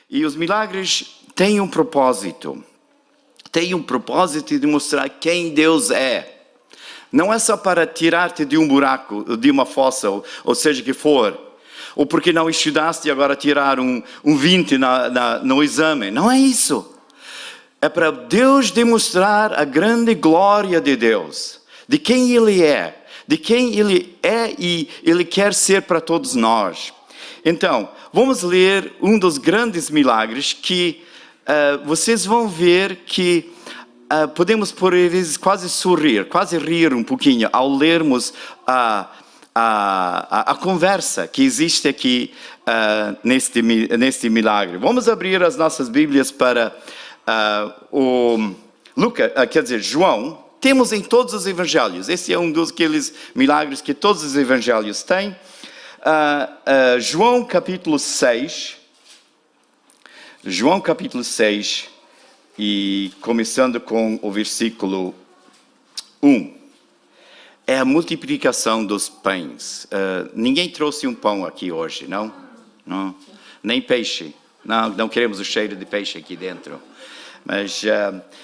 E os milagres têm um propósito. Tem um propósito de mostrar quem Deus é. Não é só para tirar-te de um buraco, de uma fossa, ou seja que for. Ou porque não estudaste e agora tirar um 20 no exame. Não é isso. É para Deus demonstrar a grande glória de Deus. De quem Ele é. De quem Ele é e Ele quer ser para todos nós. Então, vamos ler um dos grandes milagres que vocês vão ver que podemos por vezes quase sorrir, quase rir um pouquinho ao lermos a conversa que existe aqui neste milagre. Vamos abrir as nossas Bíblias para João. Temos em todos os evangelhos. Esse é um dos aqueles milagres que todos os evangelhos têm. João capítulo 6. João capítulo 6. E começando com o versículo 1. É a multiplicação dos pães. Ninguém trouxe um pão aqui hoje, não? Não? Nem peixe. Não queremos o cheiro de peixe aqui dentro. Mas,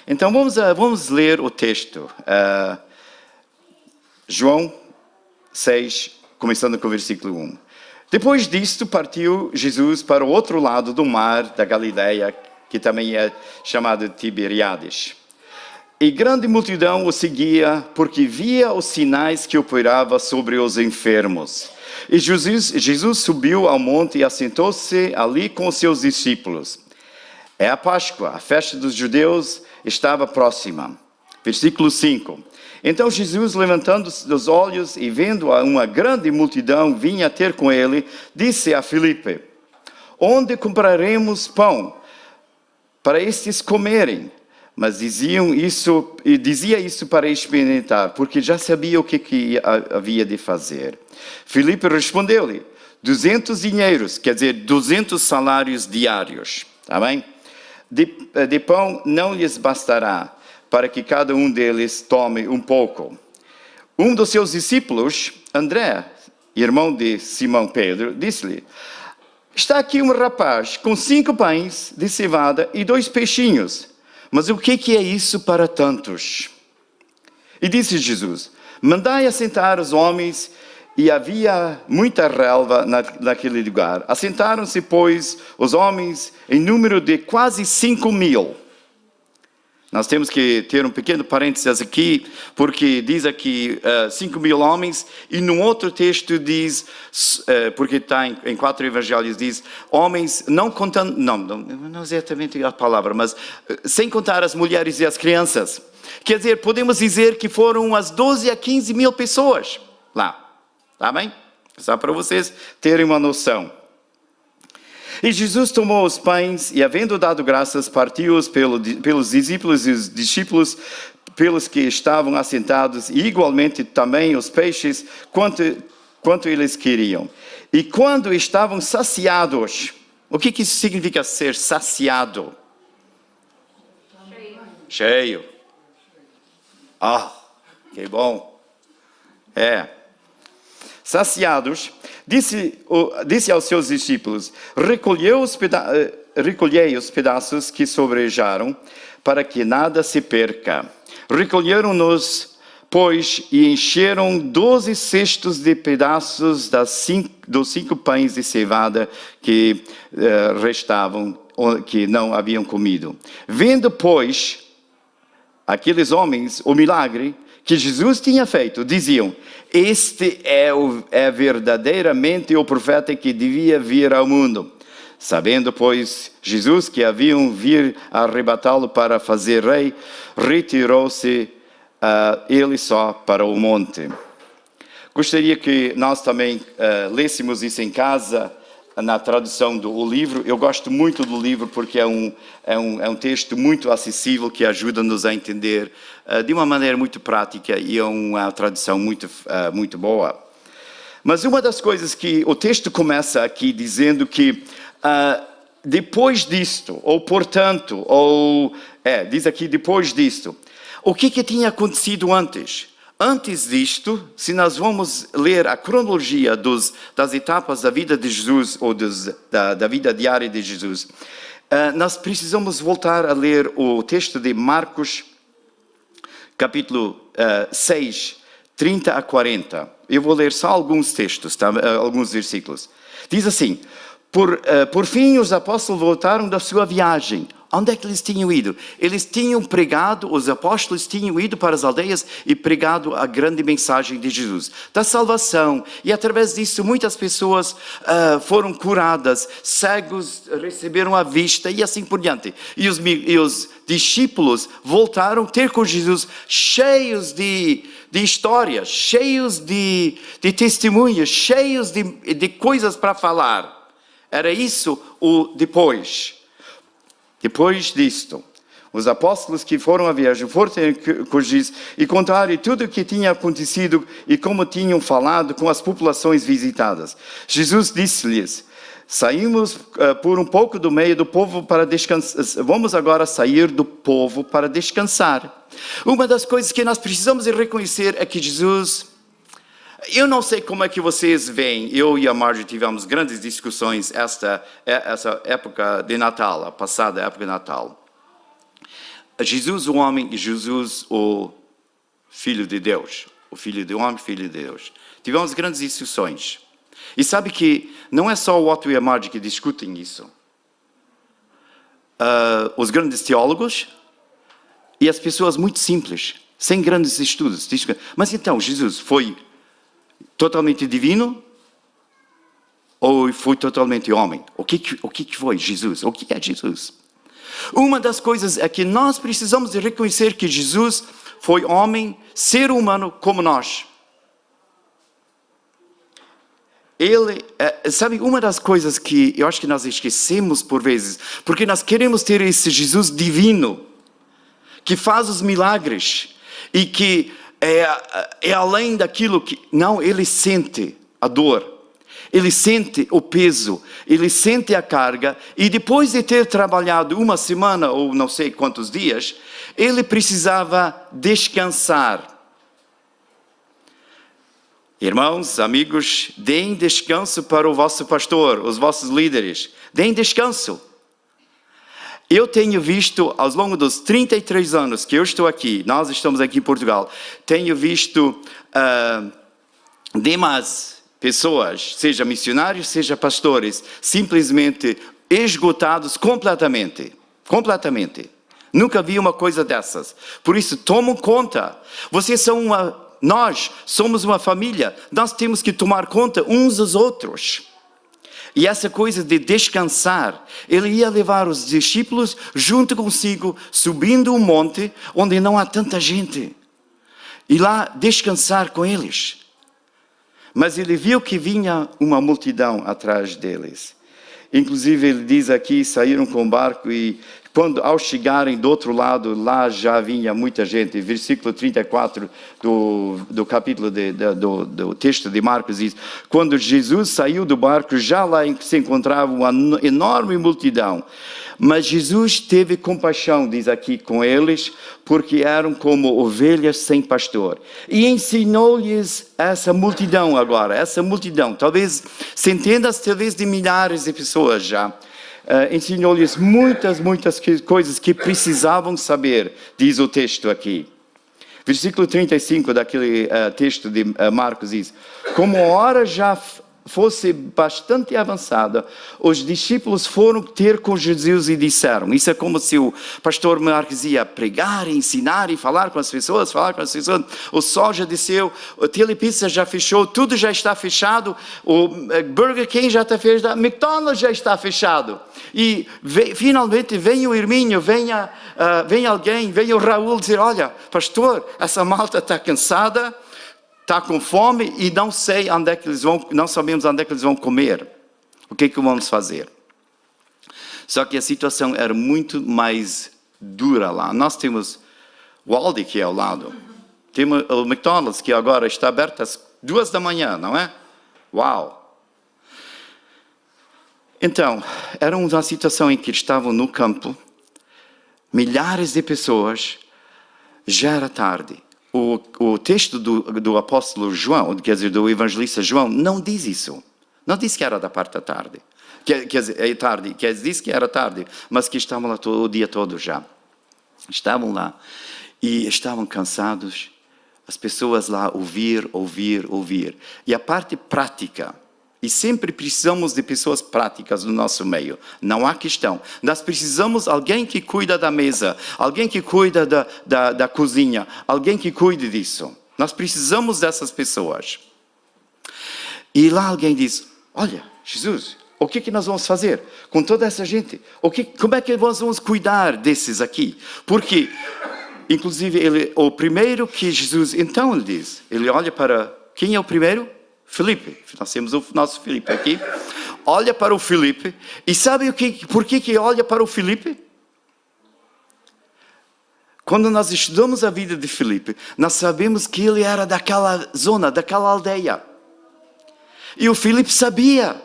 então vamos ler o texto. João 6, começando com o versículo 1. Depois disto, partiu Jesus para o outro lado do mar da Galileia, que também é chamado de Tiberíades. E grande multidão o seguia, porque via os sinais que operava sobre os enfermos. E Jesus subiu ao monte e assentou-se ali com os seus discípulos. É a Páscoa, a festa dos judeus estava próxima. Versículo 5. Então Jesus, levantando os olhos e vendo uma grande multidão vinha ter com ele, disse a Filipe: onde compraremos pão para estes comerem? Mas dizia isso para experimentar, porque já sabia o que havia de fazer. Filipe respondeu-lhe: 200 dinheiros, quer dizer, 200 salários diários. Tá bem? De pão não lhes bastará, para que cada um deles tome um pouco. Um dos seus discípulos, André, irmão de Simão Pedro, disse-lhe: está aqui um rapaz com 5 pães de cevada e 2 peixinhos. Mas o que é isso para tantos? E disse Jesus: mandai assentar os homens. E havia muita relva naquele lugar. Assentaram-se, pois, os homens em número de quase 5.000. Nós temos que ter um pequeno parênteses aqui, porque diz aqui 5.000 homens, e num outro texto diz, porque está em 4 evangelhos, diz homens, não contando, não exatamente a palavra, mas sem contar as mulheres e as crianças. Quer dizer, podemos dizer que foram umas 12 a 15 mil pessoas lá. Tá bem? Só para vocês terem uma noção. E Jesus tomou os pães e, havendo dado graças, partiu-os pelos discípulos e os discípulos pelos que estavam assentados, e igualmente também os peixes, quanto eles queriam. E quando estavam saciados, o que isso significa ser saciado? Cheio. Que bom. Saciados, disse aos seus discípulos: recolhei os pedaços que sobrejaram, para que nada se perca. Recolheram-nos, pois, e encheram 12 cestos de pedaços dos 5 pães de cevada que restavam, que não haviam comido. Vendo, pois, aqueles homens o milagre que Jesus tinha feito, diziam: este é verdadeiramente o profeta que devia vir ao mundo. Sabendo, pois, Jesus que haviam vir arrebatá-lo para fazer rei, retirou-se ele só para o monte. Gostaria que nós também lêssemos isso em casa, na tradução do livro. Eu gosto muito do livro porque é um texto muito acessível que ajuda-nos a entender de uma maneira muito prática, e é uma tradução muito boa. Mas uma das coisas que o texto começa aqui dizendo que depois disto, ou portanto, diz aqui depois disto, o que tinha acontecido antes? Antes disto, se nós vamos ler a cronologia das etapas da vida de Jesus, ou da vida diária de Jesus, nós precisamos voltar a ler o texto de Marcos, capítulo 6, 30 a 40. Eu vou ler só alguns textos, tá? Alguns versículos. Diz assim: por fim, os apóstolos voltaram da sua viagem. Onde é que eles tinham ido? Eles tinham pregado, os apóstolos tinham ido para as aldeias e pregado a grande mensagem de Jesus, da salvação. E através disso muitas pessoas foram curadas, cegos receberam a vista e assim por diante. E os discípulos voltaram a ter com Jesus cheios de histórias, cheios de testemunhos, cheios de coisas para falar. Era isso o depois. Depois disto, os apóstolos que foram à viagem foram com Jesus e contaram tudo o que tinha acontecido e como tinham falado com as populações visitadas. Jesus disse-lhes: saímos por um pouco do meio do povo para descansar. Vamos agora sair do povo para descansar. Uma das coisas que nós precisamos reconhecer é que Jesus... Eu não sei como é que vocês veem, eu e a Marjorie tivemos grandes discussões essa época de Natal, a passada época de Natal. Jesus o homem e Jesus o Filho de Deus, o Filho do homem, Filho de Deus. Tivemos grandes discussões. E sabe que não é só o Otto e a Marjorie que discutem isso. Os grandes teólogos e as pessoas muito simples, sem grandes estudos. Mas então, Jesus foi totalmente divino ou foi totalmente homem? O que foi Jesus? O que é Jesus? Uma das coisas é que nós precisamos reconhecer que Jesus foi homem, ser humano como nós. Ele, sabe, uma das coisas que eu acho que nós esquecemos por vezes, porque nós queremos ter esse Jesus divino, que faz os milagres e que é além daquilo que... Não, ele sente a dor, ele sente o peso, ele sente a carga, e depois de ter trabalhado uma semana ou não sei quantos dias, ele precisava descansar. Irmãos, amigos, deem descanso para o vosso pastor, os vossos líderes, deem descanso. Eu tenho visto, ao longo dos 33 anos que eu estou aqui, nós estamos aqui em Portugal, tenho visto demais pessoas, seja missionários, seja pastores, simplesmente esgotados completamente. Completamente. Nunca vi uma coisa dessas. Por isso, tomem conta. Nós somos uma família. Nós temos que tomar conta uns dos outros. E essa coisa de descansar, ele ia levar os discípulos junto consigo, subindo um monte onde não há tanta gente. E lá descansar com eles. Mas ele viu que vinha uma multidão atrás deles. Inclusive ele diz aqui, saíram com o barco e ao chegarem do outro lado, lá já vinha muita gente. Versículo 34 do capítulo do texto de Marcos diz: quando Jesus saiu do barco, já lá se encontrava uma enorme multidão. Mas Jesus teve compaixão, diz aqui, com eles, porque eram como ovelhas sem pastor. E ensinou-lhes essa multidão agora, talvez centenas, talvez de milhares de pessoas já. Ensinou-lhes muitas coisas que precisavam saber, diz o texto aqui. Versículo 35 daquele texto de Marcos diz: como a hora já fosse bastante avançada, os discípulos foram ter com Jesus e disseram, isso é como se o pastor Marcos ia pregar, ensinar e falar com as pessoas, o sol já desceu, o Telepizza já fechou, tudo já está fechado, o Burger King já está fechado, o McDonald's já está fechado, e finalmente vem o Hermínio, vem alguém, vem o Raul dizer: olha, pastor, essa malta está cansada, está com fome e não sabemos onde é que eles vão comer. O que vamos fazer? Só que a situação era muito mais dura lá. Nós temos o Aldi que é ao lado. Temos o McDonald's que agora está aberto às 2 da manhã, não é? Uau! Então, era uma situação em que eles estavam no campo, milhares de pessoas, já era tarde. O texto do apóstolo João, quer dizer, do evangelista João, não diz isso. Não diz que era da parte da tarde. Quer dizer, é tarde. Disse que era tarde, mas que estavam lá o dia todo já. Estavam lá e estavam cansados. As pessoas lá ouvir. E a parte prática. E sempre precisamos de pessoas práticas no nosso meio. Não há questão. Nós precisamos de alguém que cuida da mesa, alguém que cuida da cozinha, alguém que cuide disso. Nós precisamos dessas pessoas. E lá alguém diz, olha, Jesus, o que nós vamos fazer com toda essa gente? Como é que nós vamos cuidar desses aqui? Porque, inclusive, o primeiro que Jesus, então, ele diz, ele olha para, quem é o primeiro? Filipe, nós temos o nosso Filipe aqui, olha para o Filipe, e sabe por que olha para o Filipe? Quando nós estudamos a vida de Filipe, nós sabemos que ele era daquela zona, daquela aldeia. E o Filipe sabia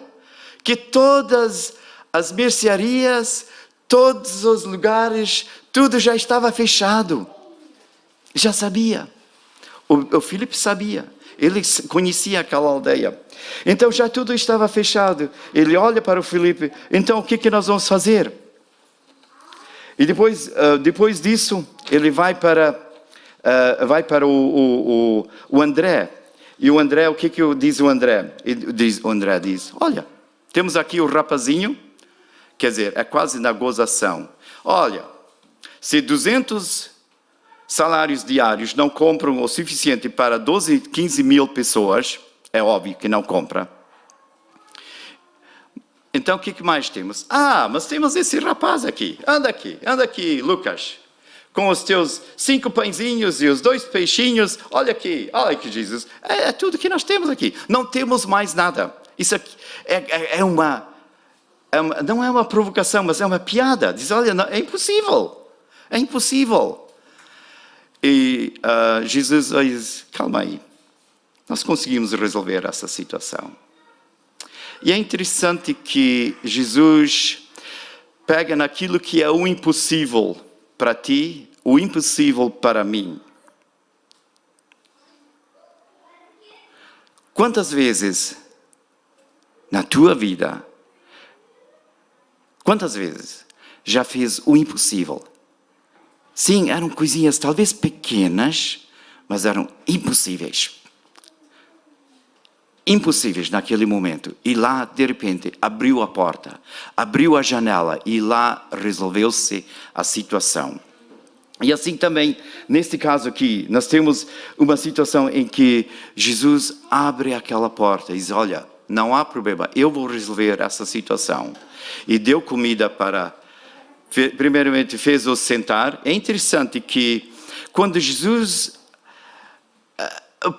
que todas as mercearias, todos os lugares, tudo já estava fechado. Já sabia. O Filipe sabia. Ele conhecia aquela aldeia. Então já tudo estava fechado. Ele olha para o Filipe. Então o que nós vamos fazer? E depois disso, ele vai para o André. E o André, o que diz o André? O André diz, olha, temos aqui o rapazinho. Quer dizer, é quase na gozação. Olha, se 200 salários diários não compram o suficiente para 12, 15 mil pessoas, é óbvio que não compra. Então, o que mais temos? Mas temos esse rapaz aqui. Anda aqui, Lucas. Com os teus 5 pãezinhos e os 2 peixinhos. Olha aqui, Jesus. É tudo que nós temos aqui. Não temos mais nada. Isso aqui não é uma provocação, mas é uma piada. Diz, olha, não, é impossível. É impossível. E Jesus diz, calma aí, nós conseguimos resolver essa situação. E é interessante que Jesus pega naquilo que é o impossível para ti, o impossível para mim. Quantas vezes na tua vida, já fez o impossível? Sim, eram coisinhas talvez pequenas, mas eram impossíveis. Impossíveis naquele momento. E lá, de repente, abriu a porta, abriu a janela e lá resolveu-se a situação. E assim também, neste caso aqui, nós temos uma situação em que Jesus abre aquela porta e diz, olha, não há problema, eu vou resolver essa situação. E deu comida para... Primeiramente fez-os sentar. É interessante que quando Jesus...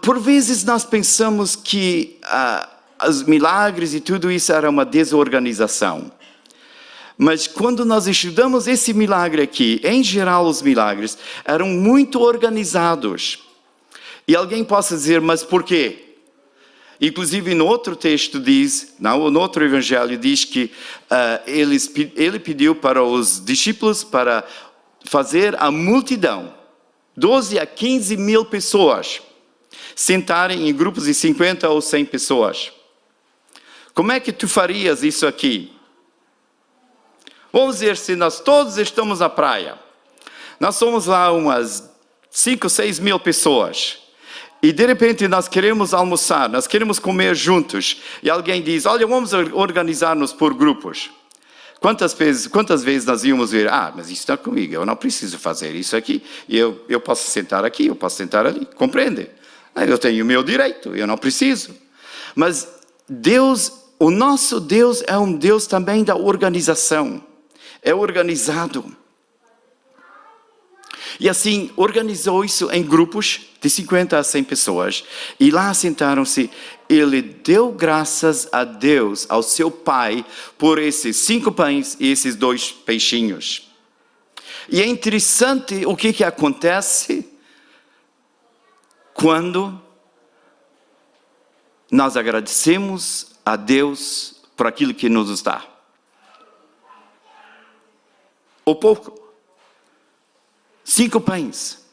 Por vezes nós pensamos que os milagres e tudo isso era uma desorganização. Mas quando nós estudamos esse milagre aqui, em geral os milagres eram muito organizados. E alguém possa dizer, mas por quê? Inclusive, no outro texto diz, no outro evangelho diz que ele pediu para os discípulos para fazer a multidão, 12 a 15 mil pessoas, sentarem em grupos de 50 ou 100 pessoas. Como é que tu farias isso aqui? Vamos dizer, se nós todos estamos na praia, nós somos lá umas 5, 6 mil pessoas, e de repente nós queremos almoçar, nós queremos comer juntos, e alguém diz, olha, vamos organizar-nos por grupos. Quantas vezes nós íamos ver, mas isso está comigo, eu não preciso fazer isso aqui, eu posso sentar aqui, eu posso sentar ali, compreende? Eu tenho o meu direito, eu não preciso. Mas Deus, o nosso Deus é um Deus também da organização, é organizado. E assim, organizou isso em grupos de 50 a 100 pessoas. E lá sentaram-se. Ele deu graças a Deus, ao seu Pai, por esses 5 pães e esses 2 peixinhos. E é interessante o que acontece quando nós agradecemos a Deus por aquilo que nos dá. O pouco. 5 pães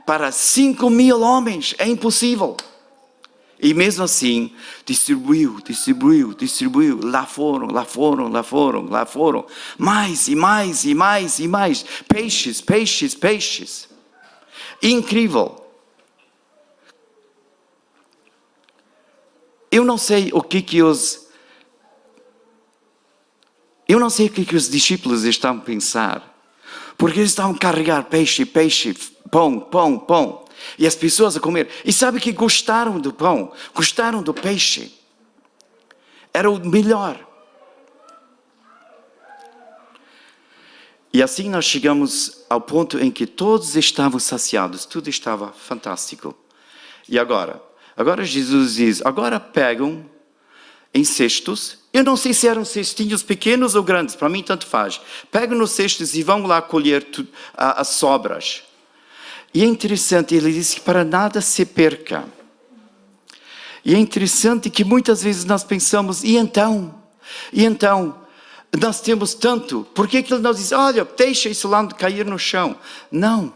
para 5 mil homens, é impossível. E mesmo assim, distribuiu. Lá foram. Mais e mais. Peixes. Incrível. Eu não sei o que os discípulos estavam a pensar. Porque eles estavam a carregar peixe, pão. E as pessoas a comer. E sabe que gostaram do pão? Gostaram do peixe. Era o melhor. E assim nós chegamos ao ponto em que todos estavam saciados. Tudo estava fantástico. E agora? Agora Jesus diz, agora pegam em cestos. Eu não sei se eram cestinhos pequenos ou grandes. Para mim tanto faz. Pegam nos cestos e vão lá colher as sobras. E é interessante, ele diz que para nada se perca. E é interessante que muitas vezes nós pensamos, e então, nós temos tanto, por que ele não diz, olha, deixa isso lá cair no chão? Não.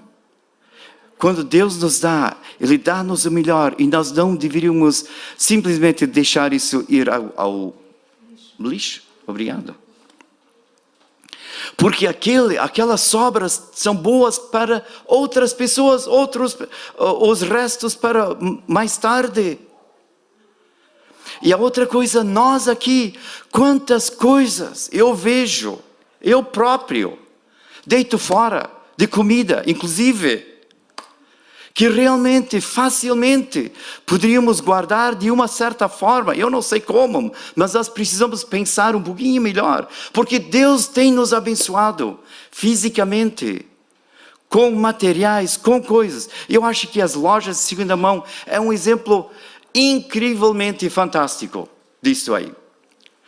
Quando Deus nos dá, Ele dá-nos o melhor, e nós não deveríamos simplesmente deixar isso ir ao lixo. Obrigado. Porque aquelas sobras são boas para outras pessoas, os restos para mais tarde. E a outra coisa, nós aqui, quantas coisas eu vejo, eu próprio, deito fora de comida, inclusive, que realmente, facilmente, poderíamos guardar de uma certa forma. Eu não sei como, mas nós precisamos pensar um pouquinho melhor. Porque Deus tem nos abençoado fisicamente, com materiais, com coisas. Eu acho que as lojas de segunda mão é um exemplo incrivelmente fantástico disso aí.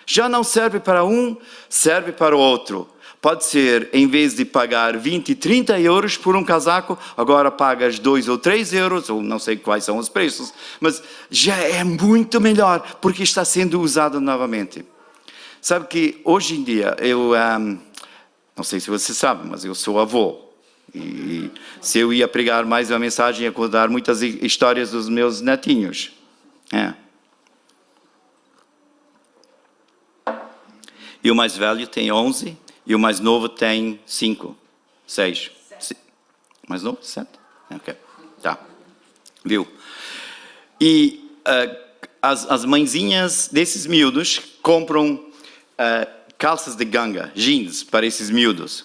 Já não serve para um, serve para o outro. Pode ser, em vez de pagar 20, 30 euros por um casaco, agora pagas 2 ou 3 euros, ou não sei quais são os preços, mas já é muito melhor, porque está sendo usado novamente. Sabe que hoje em dia, eu não sei se você sabe, mas eu sou avô. E se eu ia pregar mais uma mensagem, ia contar muitas histórias dos meus netinhos. E o mais velho tem 11, e o mais novo tem 5, 6. Mais novo? 7? Ok, tá. Viu? E as mãezinhas desses miúdos compram calças de ganga, jeans, para esses miúdos.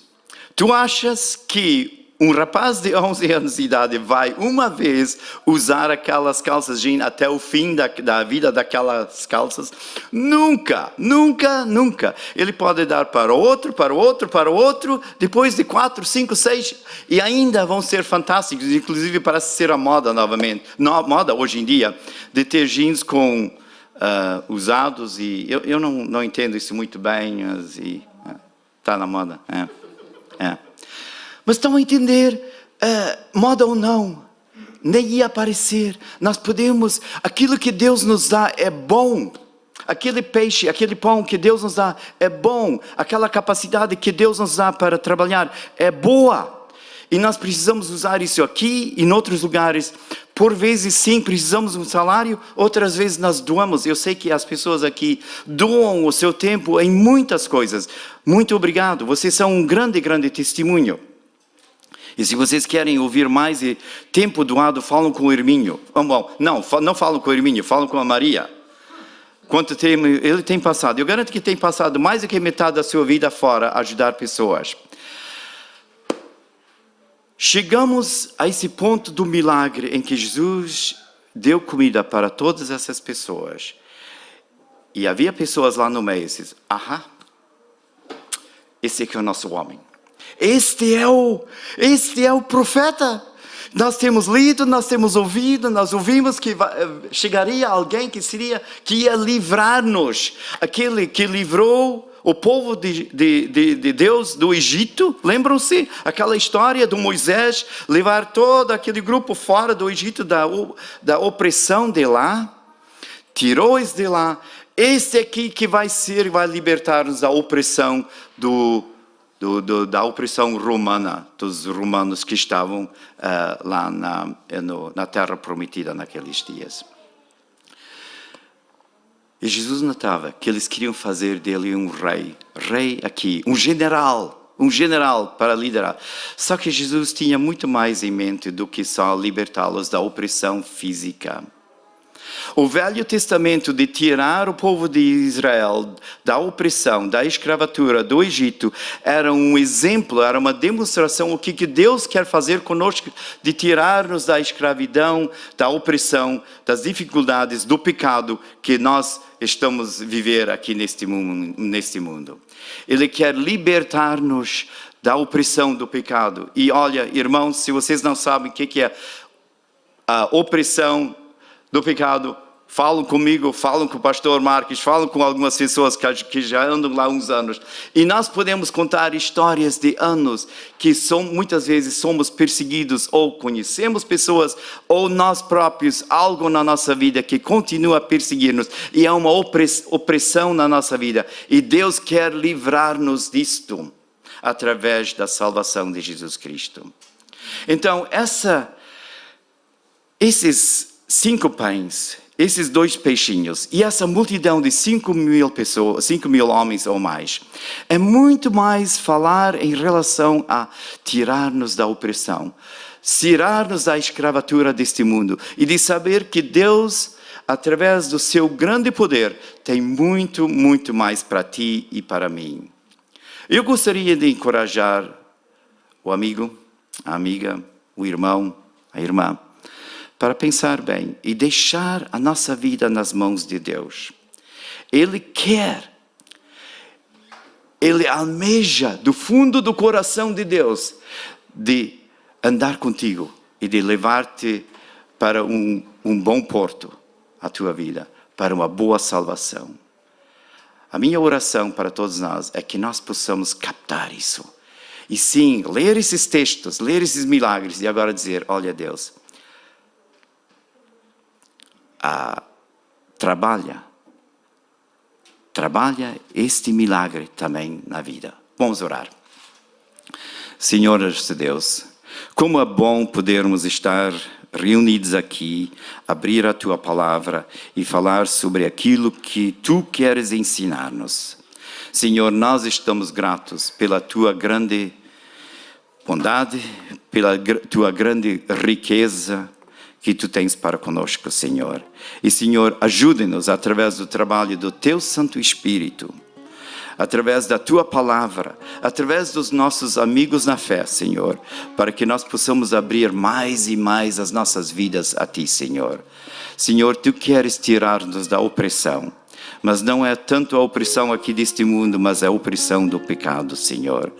Tu achas que um rapaz de 11 anos de idade vai uma vez usar aquelas calças jeans até o fim da vida daquelas calças? Nunca. Ele pode dar para outro, depois de 4, 5, 6, e ainda vão ser fantásticos, inclusive parece ser a moda novamente. Moda hoje em dia, de ter jeans com usados, e eu não entendo isso muito bem, mas está na moda. Mas estão a entender, moda ou não, nem ia aparecer. Nós podemos, aquilo que Deus nos dá é bom. Aquele peixe, aquele pão que Deus nos dá é bom. Aquela capacidade que Deus nos dá para trabalhar é boa. E nós precisamos usar isso aqui e em outros lugares. Por vezes sim, precisamos de um salário, outras vezes nós doamos. Eu sei que as pessoas aqui doam o seu tempo em muitas coisas. Muito obrigado, vocês são um grande testemunho. E se vocês querem ouvir mais de tempo doado, falam com o Hermínio. Não falam com o Hermínio, falam com a Maria. Quanto tempo ele tem passado? Eu garanto que tem passado mais do que metade da sua vida fora a ajudar pessoas. Chegamos a esse ponto do milagre em que Jesus deu comida para todas essas pessoas. E havia pessoas lá no meio e disse, esse aqui é o nosso homem. Este é o profeta. Nós temos lido, nós temos ouvido, nós ouvimos que chegaria alguém que ia livrar-nos. Aquele que livrou o povo de Deus do Egito. Lembram-se? Aquela história do Moisés levar todo aquele grupo fora do Egito, da opressão de lá. Tirou-os de lá. Este aqui que vai libertar-nos da opressão da opressão romana, dos romanos que estavam lá na terra prometida naqueles dias. E Jesus notava que eles queriam fazer dele um rei aqui, um general para liderar. Só que Jesus tinha muito mais em mente do que só libertá-los da opressão física. O Velho Testamento de tirar o povo de Israel da opressão, da escravatura do Egito, era um exemplo, era uma demonstração do que Deus quer fazer conosco, de tirar-nos da escravidão, da opressão, das dificuldades, do pecado que nós estamos a viver aqui neste mundo. Ele quer libertar-nos da opressão do pecado. E olha, irmãos, se vocês não sabem o que é a opressão do pecado, falam comigo, falam com o pastor Marques, falam com algumas pessoas que já andam lá uns anos. E nós podemos contar histórias de anos que muitas vezes somos perseguidos ou conhecemos pessoas ou nós próprios, algo na nossa vida que continua a perseguir-nos. E há uma opressão na nossa vida. E Deus quer livrar-nos disto através da salvação de Jesus Cristo. Então, esses 5 pães, esses 2 peixinhos e essa multidão de 5.000 pessoas, 5.000 homens ou mais, é muito mais falar em relação a tirar-nos da opressão, tirar-nos da escravatura deste mundo e de saber que Deus, através do seu grande poder, tem muito, muito mais para ti e para mim. Eu gostaria de encorajar o amigo, a amiga, o irmão, a irmã, para pensar bem e deixar a nossa vida nas mãos de Deus. Ele almeja do fundo do coração de Deus de andar contigo e de levar-te para um bom porto, a tua vida, para uma boa salvação. A minha oração para todos nós é que nós possamos captar isso. E sim, ler esses textos, ler esses milagres e agora dizer, olha Deus, trabalha este milagre também na vida. Vamos orar. Senhor de Deus, como é bom podermos estar reunidos aqui, abrir a Tua Palavra e falar sobre aquilo que Tu queres ensinar-nos. Senhor, nós estamos gratos pela Tua grande bondade, pela Tua grande riqueza que Tu tens para conosco, Senhor. E, Senhor, ajude-nos através do trabalho do Teu Santo Espírito, através da Tua Palavra, através dos nossos amigos na fé, Senhor, para que nós possamos abrir mais e mais as nossas vidas a Ti, Senhor. Senhor, Tu queres tirar-nos da opressão, mas não é tanto a opressão aqui deste mundo, mas a opressão do pecado, Senhor.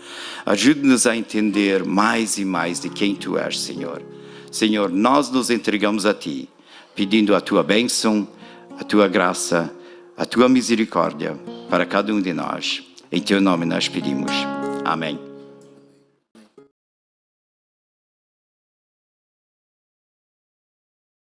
Ajude-nos a entender mais e mais de quem Tu és, Senhor. Senhor, nós nos entregamos a Ti, pedindo a Tua bênção, a Tua graça, a Tua misericórdia para cada um de nós. Em Teu nome nós pedimos. Amém.